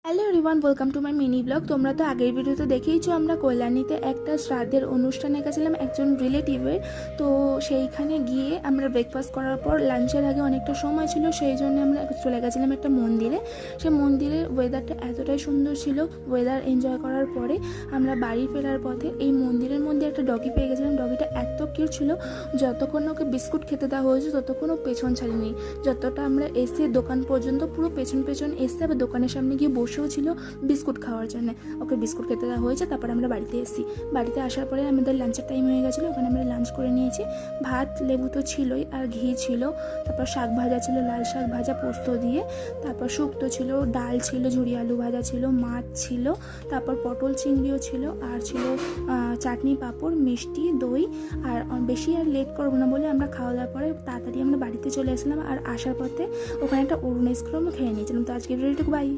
Hello everyone, welcome to my mini blog. তোমরা তো আগের ভিডিওতে দেখেইছো আমরা কল্যাণীতে একটা শ্রাদ্ধের অনুষ্ঠানে গেছিলাম একজন রিলেটিভের। তো সেইখানে গিয়ে আমরা ব্রেকফাস্ট করার পর লাঞ্চের আগে অনেকটা সময় ছিল, সেই জন্য আমরা চলে গেছিলাম একটা মন্দিরে। সে মন্দিরের ওয়েদারটা এতটাই সুন্দর ছিল। ওয়েদার এনজয় করার পরে আমরা বাড়ি ফেরার পথে এই মন্দিরের মধ্যে একটা ডগি পেয়ে গেছিলাম। ডগিটা এত কিউট ছিল, যতক্ষণ ওকে বিস্কুট খেতে দেওয়া হয়েছে ততক্ষণ ও পেছন ছাড়েনি। যতটা আমরা এসে দোকান পর্যন্ত পুরো পেছন এসে আবার দোকানের সামনে গিয়ে বসেও ছিল বিস্কুট খাওয়ার জন্য। ওকে বিস্কুট খেতে দেওয়া হয়েছে, তারপর আমরা বাড়িতে এসেছি। বাড়িতে আসার পরে আমাদের লাঞ্চের টাইম হয়ে গেছিলো, ওখানে আমরা লাঞ্চ করে নিয়েছি। ভাত, লেবু তো ছিলই, আর ঘি ছিল, তারপর শাক ভাজা ছিল, লাল শাক ভাজা পোস্ত দিয়ে, তারপর শুক্তো ছিল, ডাল ছিল, ঝুরি আলু ভাজা ছিল, মাছ ছিল, তারপর পটল চিংড়িও ছিল, আর ছিল চাটনি, পাঁপড়, মিষ্টি, দই। আর বেশি আর লেট করবো না বলে আমরা খাওয়া দাওয়ার পরে তাড়াতাড়ি আমরা বাড়িতে চলে আসলাম। আর আসার পথে ওখানে একটা অরুণ আইসক্রিমও খেয়ে নিয়েছিলাম। তো আজকের ভিডিওটুকু বাই।